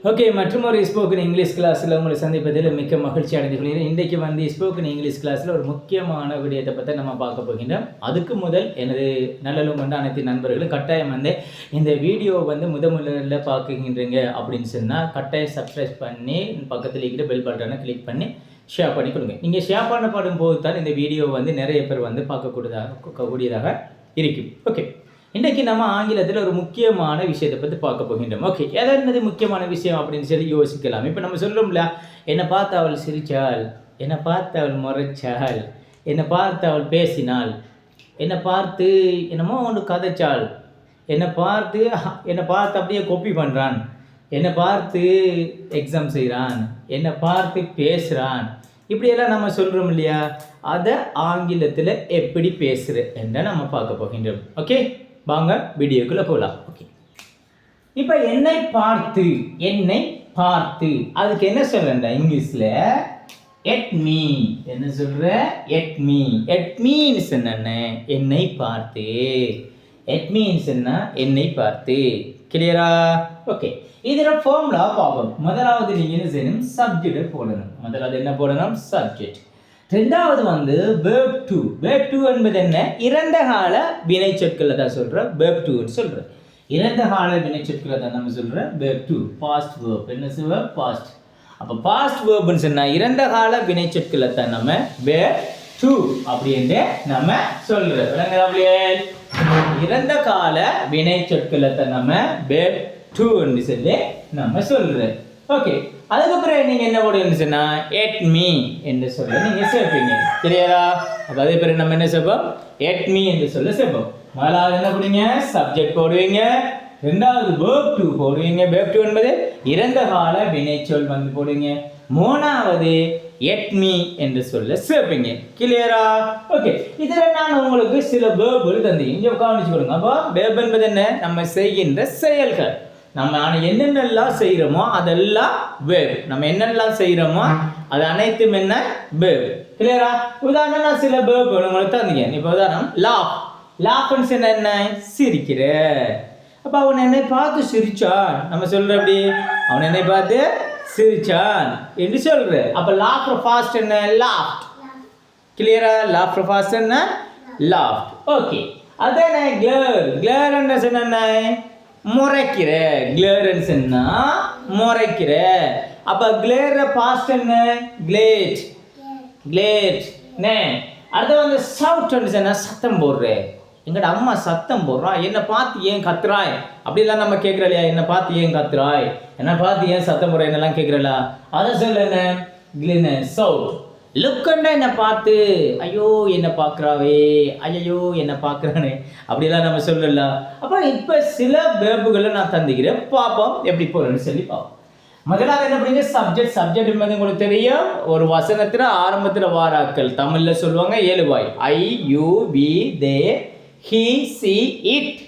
Okay, மற்றும் ஒரு spoken English கிளாஸில் உங்களை சந்திப்பதில் மிக்க மகிழ்ச்சி அடைந்து கொள்கிறேன். இன்றைக்கு வந்து ஸ்போக்கன் இங்கிலீஷ் கிளாஸில் ஒரு முக்கியமான விடயத்தை பற்றி நம்ம பார்க்க போகின்றோம். அதுக்கு முதல் எனது நல்லலும் கொண்ட அனைத்து நண்பர்களும் கட்டாயம் வந்து இந்த வீடியோ வந்து முதலில் பார்க்குகின்றீங்க அப்படின்னு சொன்னால் கட்டாயம் சப்ஸ்கிரைப் பண்ணி பக்கத்தில் இருக்கிற பெல் பட்டனை கிளிக் பண்ணி ஷேர் பண்ணி கொடுங்க. நீங்கள் ஷேர் பண்ணப்படும் போது தான் இந்த வீடியோ வந்து நிறைய பேர் வந்து பார்க்கக்கூடியதாக இருக்கும். ஓகே, இன்றைக்கி நம்ம ஆங்கிலத்தில் ஒரு முக்கியமான விஷயத்தை பற்றி பார்க்க போகின்றோம். ஓகே, எதனது முக்கியமான விஷயம் அப்படின்னு சொல்லி யோசிக்கலாம். இப்போ நம்ம சொல்கிறோம்ல, என்னை பார்த்து அவள் சிரித்தாள், என்னை பார்த்து அவள் முறைச்சாள், என்னை பார்த்து அவள் பேசினாள், என்னை பார்த்து என்னமோ ஒன்று கதைச்சாள், என்னை பார்த்து அப்படியே காப்பி பண்ணுறான், என்னை பார்த்து எக்ஸாம் செய்கிறான், என்னை பார்த்து பேசுகிறான், இப்படியெல்லாம் நம்ம சொல்கிறோம் இல்லையா? அதை ஆங்கிலத்தில் எப்படி பேசுகிற என்று நம்ம பார்க்க போகின்றோம். ஓகே, வாங்க வீடியோக்குள்ளே போகலாம். ஓகே, இப்போ என்னை பார்த்து அதுக்கு என்ன சொல்கிறேன்டா இங்கிலீஷில்? எட் மீ. என்ன சொல்கிற? எட் மீன்ஸ் என்னென்ன? என்னை பார்த்து. எட் மீன்ஸ் என்ன? என்னை பார்த்து. கிளியரா? ஓகே, இதில் ஃபார்முலா பார்ப்போம். முதலாவது நீங்கள் என்ன செய்யணும்? சப்ஜெக்டை போடணும். முதலாவது என்ன போடணும்? சப்ஜெக்ட். ரெண்டாவது வந்து verb to. verb to என்பது என்ன? இறந்த கால வினை சொற்களை தான் சொல்கிறேன். verb to சொல்கிறேன். இறந்த கால வினை சொற்களை தான் நம்ம சொல்கிறேன் verb to. past verb. என்ன சொல்லுவோம்? past. அப்போ past verbன்னு சொன்னால் இறந்த கால வினை சொற்களை தான் நம்ம verb to அப்படின்னு நம்ம சொல்கிறோம். விளங்குறாங்களே? இறந்த கால வினை சொற்களை தான் நம்ம verb to என்று சொல்லி நம்ம சொல்கிறோம். ஓகே, அதுக்கப்புறம் நீங்கள் என்ன போடுவீங்கன்னு சொன்னால் எட் மீ என்று சொல்ல நீங்கள் சேர்ப்பீங்க. கிளியரா? அப்போ அதே பேர் நம்ம என்ன சேர்ப்போம்? எட் மீ என்று சொல்ல சேர்ப்போம். முதலாவது என்ன போடுவீங்க? சப்ஜெக்ட் போடுவீங்க. ரெண்டாவது verb to போடுவீங்க. verb to என்பது இறந்த கால வினைச்சொல் வந்து போடுவீங்க. மூணாவது எட் மீ என்று சொல்ல சேர்ப்பீங்க. கிளியரா? ஓகே, இதில் நான் உங்களுக்கு சில வேர்புகள் தந்தேன். இங்கே கவனிச்சு கொடுங்க. அப்போ வேர்ப் என்பது என்ன? நம்ம செய்கின்ற செயல்கள். நம்ம என்னென்னலாம் செய்கிறோமோ அதெல்லாம் வேர்ப். நம்ம என்னெல்லாம் செய்கிறோமோ அது அனைத்தும் என்ன? வேர்ப். கிளியரா? உதாரணம் நான் சில வேர்ப் உங்களுக்கு தந்தீங்க. இப்போ உதாரணம் லாஃப். லாஃப்னு சொன்ன என்ன? சிரிக்கிற. அப்போ அவன் என்னை பார்த்து சிரிச்சான். நம்ம சொல்கிற அப்படி அவன் என்னை பார்த்து சிரிச்சான் என்று சொல்கிற. அப்போ லாஃப் ஃபாஸ்ட் என்ன? லாஃப்ட். கிளியரா? லாஃப் ஃபாஸ்ட் என்ன? லாஃப்ட். ஓகே, அதே கிளர் என்ன சொன்ன? முறைக்கிற. கிளேர்ன்னு சொன்னா முறைக்கிற. அப்ப கிளேர் பாஸ்ட் என்ன? கிளேட். அடுத்து வந்து சவுட்னு சொன்னா சத்தம் போடுற. எங்கட அம்மா சத்தம் போடுறா, என்னை பார்த்து ஏன் கத்துறாய் அப்படிலாம் நம்ம கேட்குற இல்லையா? என்னை பார்த்து ஏன் கத்துறாய், என்னை பார்த்து ஏன் சத்தம் போடுற என்னெல்லாம் கேட்குறல? அதை சொல்ல என்ன? சவுட். லுக்கண்டா என்னை பார்த்து ஐயோ என்னை பார்க்குறாவே, ஐயோ என்னை பார்க்குறானே அப்படிலாம் நம்ம சொல்லல. அப்போ இப்போ சில வேர்புகளை நான் தந்துக்கிறேன். பார்ப்போம் எப்படி போகிறேன்னு சொல்லி பார்ப்போம். முதலாவது என்ன பண்ணீங்க? சப்ஜெக்ட் என்பது உங்களுக்கு தெரியும். ஒரு வசனத்தில் ஆரம்பத்தில் வாராக்கள் தமிழில் சொல்லுவாங்க 7 வாய். I, you, we, they, he, she, it.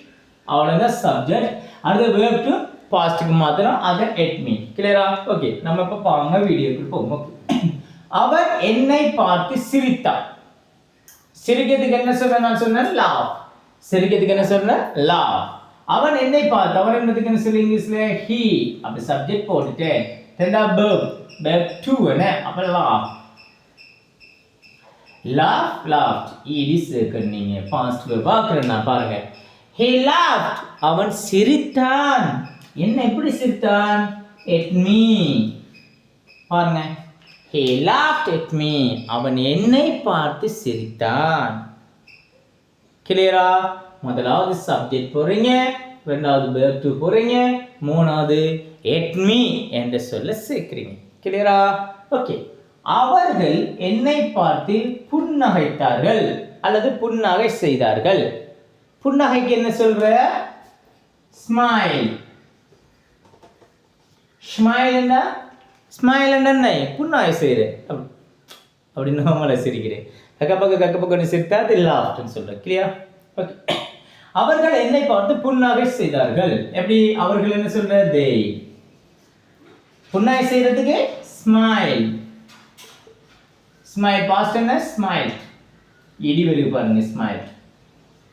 அவ்வளோதான் சப்ஜெக்ட். அடுத்த வேர்ப் டு பாஸ்ட்டுக்கு மாத்திரம் அதை எட் மீ. கிளியரா? ஓகே, நம்ம இப்போ பாருங்க வீடியோக்கு போவோம். ஓகே, அவர் என்னை பார்த்து சிரித்தார். சிரிக்கிறதுக்கு என்ன சொன்ன? நான் சொன்னேன் லாஃப். சிரிக்கிறதுக்கு என்ன சொன்னேன்? லாஃப். அவன் என்னை பார்த்து. அவன் என்னதுக்கு என்ன சொல்லி இங்கிலீஷ்ல? ஹி. அப்படி சப்ஜெக்ட் போட்டுட்டேன். ரெண்டாவது verb to என்ன? அப்ப லாஃப்ட். இடி சேர்க்கணும். நீங்க பாஸ்ட் verb பார்க்கறேன்னா பாருங்க. he laughed. அவன் சிரித்தான். என்ன எப்படி சிரித்தான்? at me. பாருங்க, he laughed at me. அவன் என்னை பார்த்து சிரித்தான். கிளியரா? முதலாவது சப்ஜெக்ட் போறீங்க, ரெண்டாவது verb to போறீங்க, மூணாவது at me என்ற சொல்ல சேர்க்கிறீங்க. கிளியரா? ஓகே, அவர்கள் என்னை பார்த்து புன்னகைத்தார்கள் அல்லது புன்னகை செய்தார்கள். புன்னகைக்கு என்ன சொல்ற? ஸ்மைல். ஸ்மைல் என்ன? புன்னகை செய்கிறேன் அப்படின்னு நம்மளை சிரிக்கிறேன். கக்க பக்கம் சிரித்தா அது லாஃப்ட்னு சொல்கிறேன். கிளியர்? ஓகே, அவர்கள் என்னை பார்த்து புன்னகை செய்தார்கள். எப்படி? அவர்கள் என்ன சொல்ற? தே. புன்னகை செய்யறதுக்கு ஸ்மைல். பாஸ்ட் என்ன? ஸ்மைல். இடி வெளியே பாருங்க. ஸ்மைல்.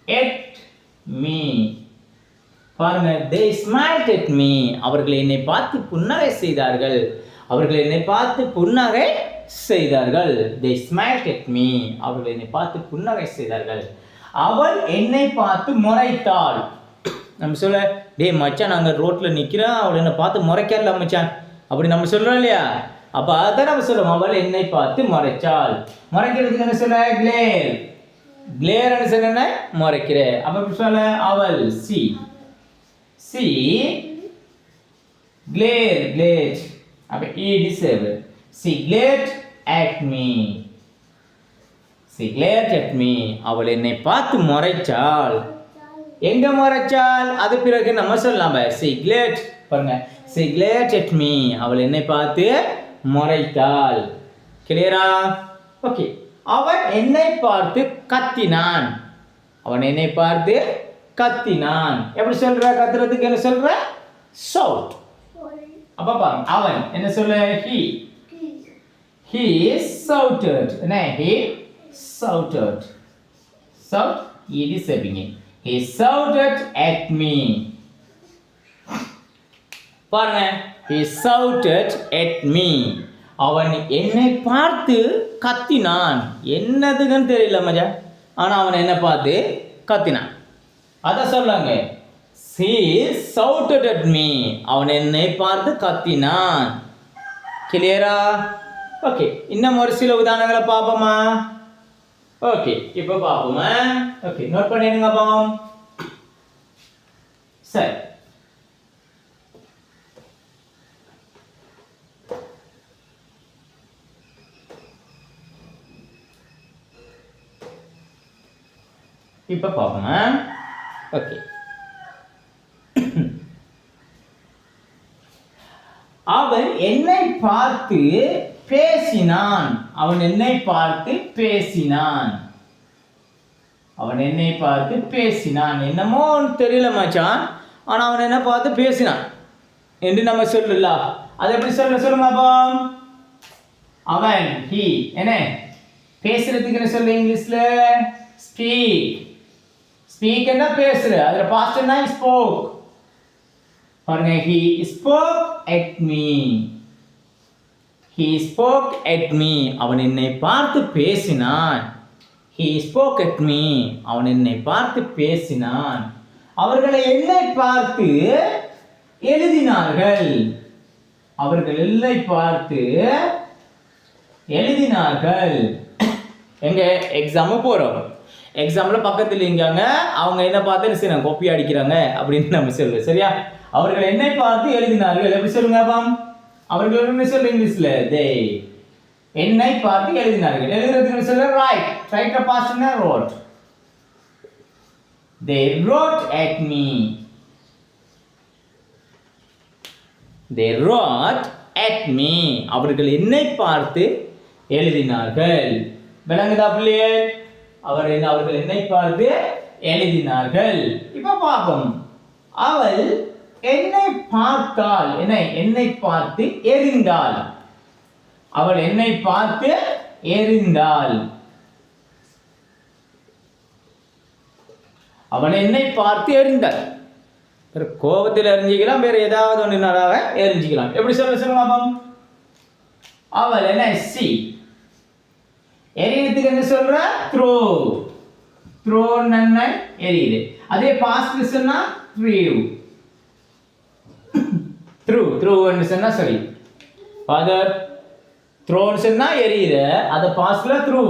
எட் மீ. பாருங்க, they smiled at me. அவர்கள் என்னை பார்த்து புன்னகை செய்தார்கள். அவர்கள் என்னை பார்த்து புன்னகை செய்தார்கள். They smiled at me. அவர்கள் என்னை பார்த்து புன்னகை செய்தார்கள். அவள் என்னை பார்த்து முறைத்தாள். நம்ம சொல்ல, டேய் மச்சான், நாங்கள் ரோட்டில் நிற்கிறோம், அவள் என்னை பார்த்து முறைக்கல மச்சான், அப்படி நம்ம சொல்கிறோம் இல்லையா? அப்போ அதான் நம்ம சொல்லுவோம், அவள் என்னை பார்த்து முறைச்சாள். முறைக்கிறதுக்கு என்ன சொல்ல? கிளேர். கிளேர் என்ன சொல்ல? முறைக்கிற. அப்போ சொல்ல அவள் சி glared. அப்போ disable. She glared at me. அவள் என்னை பார்த்து முறைச்சாள். எங்க முறைச்சாள்? அது பிறகு நம்ம சொல்லலாம். She glared. பாருங்க, she glared at me. அவள் என்னை பார்த்து முறைத்தாள். கிளியரா? ஓகே. அவன் என்னை பார்த்து கத்தினான். எப்படி சொல்ற? கத்துறதுக்கு என்ன சொல்ற? shout. அப்ப பாருங்க, அவன் என்ன சொல்ல? he shouted. என்ன? he shouted. shout is saying. He shouted at me. பாருங்க, he shouted at me. அவன் என்னை பார்த்து கத்தினான். என்னதுன்னு தெரியல மஜா, ஆனா அவன் என்ன பார்த்து கத்தினான். அத சொல்லுங்க, he shouted at me. அவன் என்னை பார்த்து கத்தினான். கிளியரா? ஓகே, இன்னும் ஒரு சில உதாரணங்களை பார்ப்போமா? ஓகே, இப்போ பார்ப்போமா? ஓகே, நோட் பண்ணிடுங்க பாப்போம். சரி, இப்போ பார்ப்போமா? ஓகே, அவன் என்னை பார்த்து பேசினான். என்னமோ தெரியல மச்சான், ஆனா அவன் என்ன பார்த்து பேசினான் என்று நம்ம சொல்லல. அது எப்படி சொல்லுங்க அப்போ? அவன் he என்ன பேசுறதுக்கு என்ன சொல்ல இங்கிலீஷ்ல? ஸ்பீக் என்ன பேசுற, அதுல பாஸ்ட் என்ன? ஸ்போக். பாருங்க, he spoke at me. அவன் என்னை பார்த்து பேசினான். he spoke at me. அவன் என்னை பார்த்து பேசினான். அவர்களை என்னை பார்த்து எழுதினார்கள். எங்க எக்ஸாமு போறோம், எக்ஸாம்ல பக்கத்துல இருக்காங்க, அவங்க என்ன பார்த்து சரி காப்பி அடிக்கிறாங்க அப்படின்னு நம்ம சொல்லுவோம். சரியா? அவர்கள் என்னை பார்த்து எழுதினார்கள். எப்படி சொல்லுங்க பாம்? அவர்கள் என்ன சொல்ல இங்கிலீஷ்ல? they. என்னை பார்த்து எழுதினார்கள். எழுதுறதுக்கு சொல்ல right past wrote. they wrote at me. அவர்கள் என்னை பார்த்து எழுதினார்கள். விளங்குதா பிள்ளையே? அவர்கள் என்னை பார்த்து எழுதினார்கள். இப்ப பாப்போம். அவள் என்னை பார்த்தாள். என்னை பார்த்து எறிந்தாள். அவள் என்னை பார்த்து எறிந்தாள். அவள் என்னை பார்த்து எறிந்தாள். கோபத்தில் எரிஞ்சிக்கலாம், வேற ஏதாவது ஒன்றுனால எரிஞ்சிக்கலாம். எப்படி சொல்லலாம்? அவள் என்ன? சி. எரியறதுக்கு என்ன சொல்ற? த்ரோ. த்ரோன்னு எரியுது. அதே பாஸ்ட்ல சொன்னா த்ரூன்னு சொன்னா சரி. ஃபாதர் த்ரோன்னு சொன்னா எரியுது, அத பாஸ்ட்ல த்ரூ.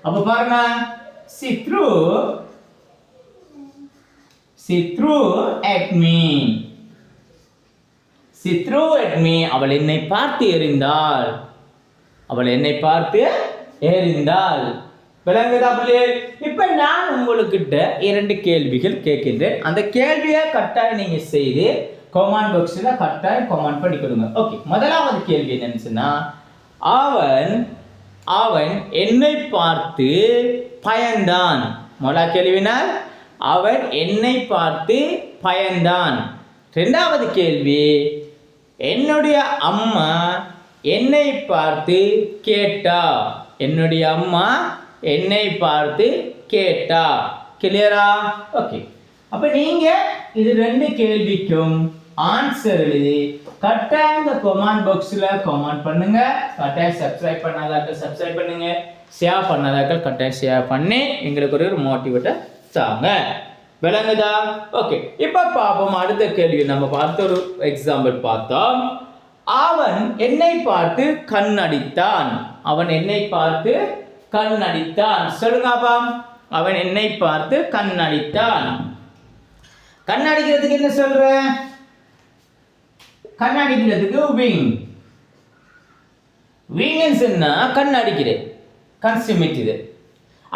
அப்ப பாருங்க, she threw at me. அவள் என்னை பார்த்து எறிந்தாள். விளங்குதா பிள்ளையே? இப்ப நான் உங்களுக்கிட்ட 2 கேள்விகள் கேட்கின்றேன். அந்த கேள்வியை கட்டாயம் நீங்க செய்து கமெண்ட் பாக்ஸ்ல கட்டாயம் கமெண்ட் பண்ணி கொடுங்க. ஓகே, முதலாவது கேள்வி என்னன்னு சொன்னா, அவன் என்னை பார்த்து பயந்தான். முதலா கேள்வினால் அவன் என்னை பார்த்து பயந்தான். இரண்டாவது கேள்வி, என்னுடைய அம்மா என்னை பார்த்து கேட்டா. என்னுடைய அம்மா என்னை பார்த்து கேட்டா. கிளியரா? ஓகே, அப்ப நீங்க இது ரெண்டு கேள்விக்கும் ஆன்சர் எழுதி கட்டாயம் இந்த கமெண்ட் பாக்ஸ்ல கமெண்ட் பண்ணுங்க. கட்டாயம் சப்ஸ்கிரைப் பண்ணாதாக்கள் சப்ஸ்கிரைப் பண்ணுங்க, ஷேர் பண்ணாதாக்கள் கட்டாயம் ஷேர் பண்ணி எங்களுக்கு ஒரு மோட்டிவேட்டர் தாங்க. விளங்குதா? ஓகே, இப்ப பாப்போம் அடுத்த கேள்வி. நம்ம பார்த்த ஒரு எக்ஸாம்பிள் பார்த்தோம். அவன் என்னை பார்த்து கண்ணடித்தான். அவன் என்னை பார்த்து கண்ணடித்தான். சொல்லுங்க அப்பா. அவன் என்னை பார்த்து கண்ணடித்தான். கண்ணடிக்கிறதுக்கு என்ன சொல்ற? கண்ணடிக்கிறதுக்கு விங். விங் சொன்னா கண்ணடிக்கிறேன், கண் சிமிட்டுது.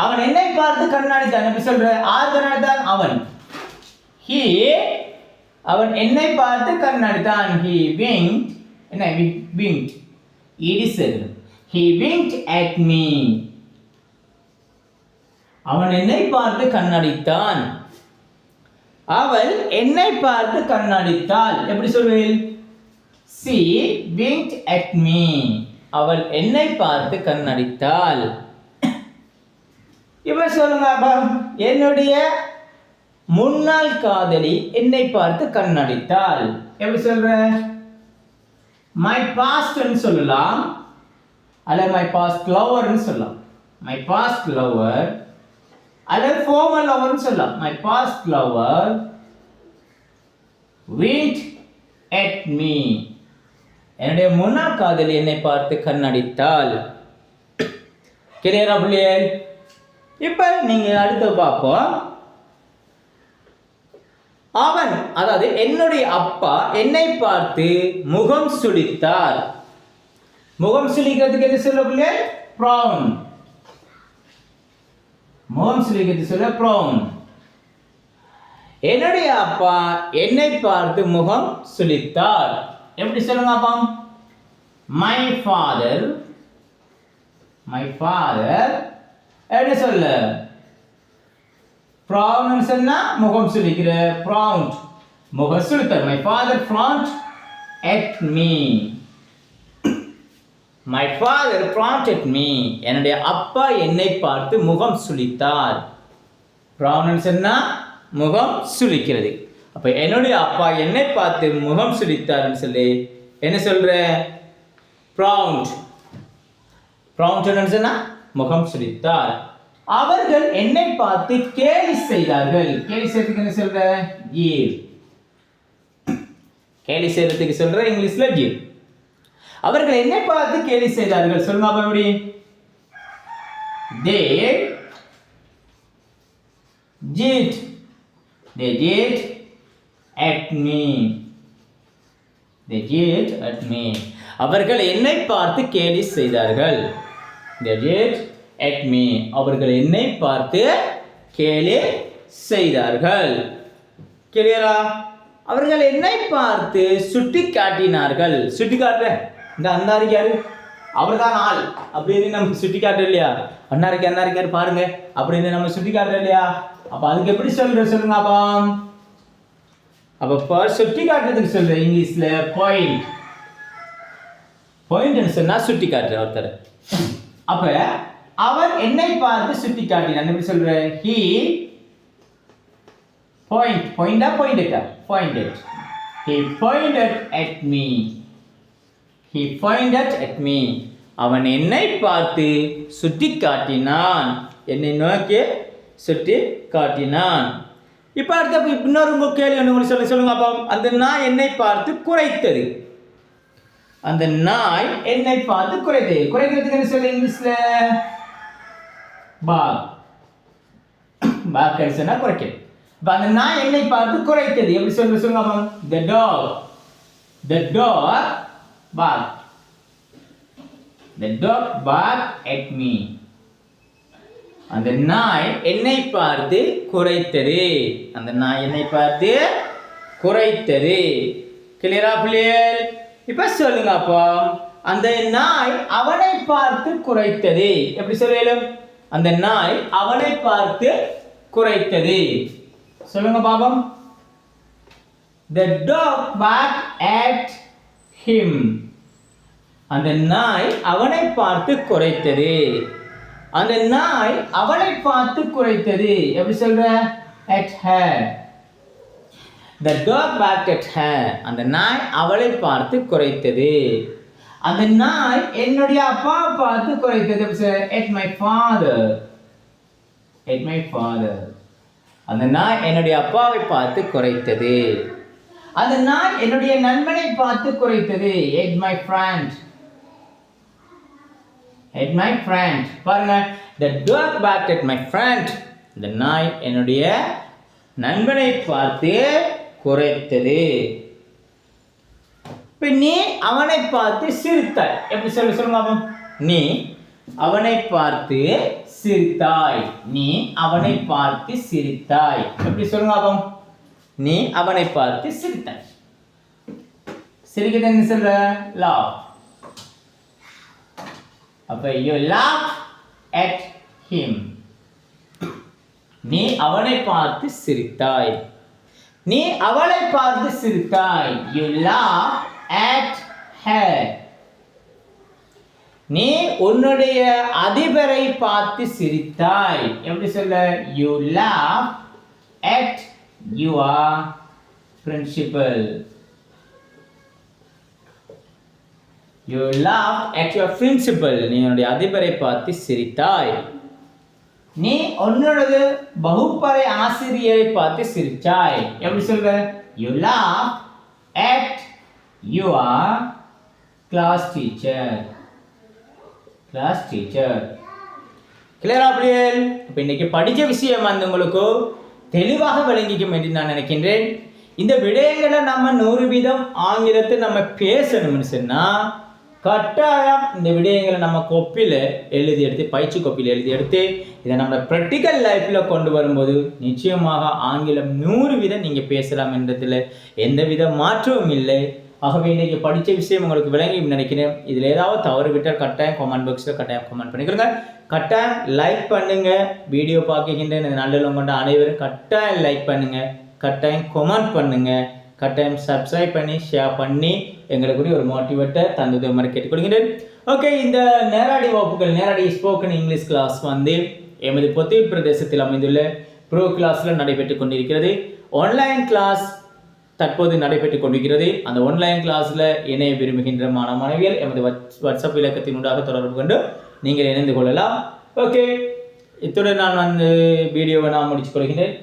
அவன் என்னை பார்த்து கண்ணடித்தான். எப்படி சொல்ற? ஆர் கண்ணடித்தான்? அவன். ஹி. அவன் என்னை பார்த்து கண்ணடித்தான். He winked. என்ன winked? It is said. He winked at me. அவன் என்னை பார்த்து கண்ணடித்தான். அவள் என்னை பார்த்து கண்ணடித்தாள். எப்படி சொல்வேன்? She winked at me. அவள் என்னை பார்த்து கண்ணடித்தாள். இப்ப சொல்லுங்க அப்பா. என்னுடைய முன்னாள் காதலி என்னை பார்த்து கண்ணடித்தாள். எப்படி சொல்ற? My past ன்னு சொல்லலாம், அல்ல my past lover ன்னு சொல்லலாம். My past lover அல்ல former lover ன்னு சொல்லலாம். My past lover winked at me. என்னுடைய முன்னாள் காதலி என்னை பார்த்து கண்ணடித்தாள். கிளியரா பிள்ளைகள்? இப்ப நீங்க அடுத்து பார்ப்போம். அவன், அதாவது என்னுடைய அப்பா என்னை பார்த்து முகம் சுளித்தார். முகம் சுளிக்கிறதுக்கு என்ன சொல்ல பிள்ளை? frown. முகம் சுளிக்கிறது சொல்ல frown. என்னுடைய அப்பா என்னை பார்த்து முகம் சுளித்தார். எப்படி சொல்லுங்க அப்பா? My father. My father என்ன சொல்ல? frown சொன்னா முகம் சுளிக்கிற frowned. முகம் சுளித்தார். My father frowned at me. My father frowned at me. என்னுடைய அப்பா என்னை பார்த்து முகம் சுளித்தார். frown சொன்னா முகம் சுளிக்கிறது. அப்ப என்னுடைய அப்பா என்னை பார்த்து முகம் சுளித்தார்னு சொல்லி என்ன சொல்ற? frowned. frowned சொன்னா முகம் சுளித்தார். அவர்கள் என்னை பார்த்து கேலி செய்தார்கள். கேலி செய்யறதுக்கு என்ன சொல்ற? jeer. கேலி செய்யறதுக்கு சொல்ற இங்கிலீஷ்ல jeer. அவர்கள் என்னை பார்த்து கேலி செய்தார்கள். சொல்லுங்க அப்ப எப்படி? they jeered. They jeered at me. They jeered at me. அவர்கள் என்னை பார்த்து கேலி செய்தார்கள். They jeered at me. அவர்கள் என்னை பார்த்து கேலி செய்தார்கள். கிளியரா? அவர்கள் என்னை பார்த்து சுட்டி காட்டினார்கள். சுட்டி காட்டுற இந்த அண்ணாரிக்காரு அவர்தான் ஆள் அப்படின்னு நம்ம சுட்டி காட்டுற இல்லையா? அண்ணாரிக்காரு பாருங்க அப்படின்னு நம்ம சுட்டி காட்டுற இல்லையா? அப்ப அதுக்கு எப்படி சொல்லுங்க அப்பா? அப்ப சுட்டி காட்டுறதுக்கு சொல்ற இங்கிலீஷ்ல பாயிண்ட். பாயிண்ட் சொன்னா சுட்டி காட்டுற ஒருத்தர். அப்ப அவன் என்னை பார்த்து சுட்டி காட்டினான். எப்படி சொல்ற? he pointed. He pointed at me. He pointed at me. அவன் என்னை பார்த்து சுட்டி காட்டினான். என்னை நோக்கி சுட்டி காட்டினான். இப்ப அடுத்த இன்னொரு கேள்வி உங்களுக்கு சொல்லுங்க அப்பா. அந்த நாய் என்னை பார்த்து குரைத்தது. அந்த நாய் என்னை பார்த்து குரைத்தது. குரைக்கிறதுக்கு என்ன சொல்ல இங்கிலீஷ்ல? bark. bark சொன்னா குரைக்கிறது. அந்த நாய் என்னை பார்த்து குரைத்தது. எப்படி சொல்லுங்க அப்பா? the dog barked. The dog barked at me. அந்த நாய் என்னை பார்த்து குரைத்தது. அந்த நாய் என்னை பார்த்து குரைத்தது. கிளியரா பிள்ளைகள்? இப்ப சொல்லுங்க அப்பா. அந்த நாய் அவனை பார்த்து குரைத்தது. எப்படி சொல்லும்? அந்த நாய் அவனை பார்த்து குரைத்தது. சொல்லுங்க பாபம். The dog barked at him. அந்த நாய் அவனை பார்த்து குரைத்தது. அந்த நாய் அவனை பார்த்து குரைத்தது. எப்படி சொல்ற? at her. The dog barked at her. அந்த நாய் அவளை பார்த்து குரைத்தது. அந்த நாய் என்னுடைய அப்பாவை பார்த்து குரைத்தது. At my father. At my father. அந்த நாய் என்னுடைய அப்பாவை பார்த்து குரைத்தது. அந்த நாய் என்னுடைய நண்பனை பார்த்து குரைத்தது. At my friend. At my friend. பாருங்க, the dog barked at my friend. இந்த நாய் என்னுடைய நண்பனை பார்த்து குரைத்தது. இப்போ நீ அவனை பார்த்து சிரித்தாய். எப்படி சொல்லுங்க? நீ அவனை பார்த்து சிரித்தாய். நீ அவனை பார்த்து சிரித்தாய். எப்படி சொல்லுங்க? நீ அவனை பார்த்து சிரித்தாய். சிரிக்கிறது என்ன சொல்ற? laugh. அப்ப you laugh at him. நீ அவனை பார்த்து சிரித்தாய். நீ அவளை பார்த்து சிரித்தாய். You laugh at her. நீ உன்னுடைய அதிபரை பார்த்து சிரித்தாய். எப்படி சொல்ல? You laugh at your principal. You laugh at your principal. நீ உன்னுடைய அதிபரை பார்த்து சிரித்தாய். நீ உன்னோட வகுப்பறை ஆசிரியரை பார்த்து சிரிச்சாய். எப்படி சொல்ற? You laugh at your class teacher. Class teacher. கிளியரா பிள்ளைகள்? இப்போ இன்னைக்கு படிச்ச விஷயம் வந்து உங்களுக்கு தெளிவாக விளங்கிக்கும் என்று நான் நினைக்கின்றேன். இந்த விடயங்களை நம்ம 100% ஆங்கிலத்தை நம்ம பேசணும்னு சொன்னா கட்டாயம் இந்த விடயங்களை நம்ம கோப்பியில் எழுதி எடுத்து, பயிற்சி கோப்பியில் எழுதி எடுத்து இதை நம்ம ப்ராக்டிக்கல் லைஃப்பில் கொண்டு வரும்போது நிச்சயமாக ஆங்கிலம் 100% நீங்கள் பேசலாம் என்றதில் எந்தவித மாற்றமும் இல்லை. ஆகவே இன்றைக்கி படித்த விஷயம் உங்களுக்கு விளங்கி நினைக்கிறேன். இதில் ஏதாவது தவறு விட்டால் கட்டாயம் கமெண்ட் பாக்ஸில் கட்டாயம் கமெண்ட் பண்ணிக்கிறோங்க. கட்டாயம் லைக் பண்ணுங்கள். வீடியோ பார்க்கின்ற இந்த நல்ல கொண்ட அனைவரும் கட்டாயம் லைக் பண்ணுங்கள், கட்டாயம் கமெண்ட் பண்ணுங்கள், கட்டாயம் சப்ஸ்கிரைப் பண்ணி ஷேர் பண்ணி எங்களுக்குரிய ஒரு மோட்டிவேட்டர் தந்தது மாதிரி கேட்டுக்கொள்கிறேன். ஓகே, இந்த நேரடி வகுப்புகள், நேரடி ஸ்போக்கன் இங்கிலீஷ் கிளாஸ் வந்து எமது பொத்தூர் பிரதேசத்தில் அமைந்துள்ள ப்ரோ கிளாஸில் நடைபெற்று கொண்டிருக்கிறது. ஆன்லைன் கிளாஸ் தற்போது நடைபெற்று கொண்டிருக்கிறது. அந்த ஆன்லைன் கிளாஸில் இணைய விரும்புகின்ற மாணவியர் எமது வாட்ஸ்அப் இலக்கத்தினூடாக தொடர்பு கொண்டு நீங்கள் இணைந்து கொள்ளலாம். ஓகே, இத்துடன் நான் வந்து வீடியோவை நான் முடித்துக் கொள்கிறேன்.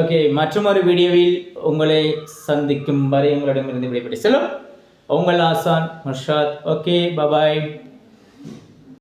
ஓகே, மற்றொரு வீடியோவில் உங்களை சந்திக்கும் வரை உங்களிடமிருந்து விடைபெற்று செல்லும் உங்கள் ஆசான் முர்ஷாத். ஓகே, பாய்.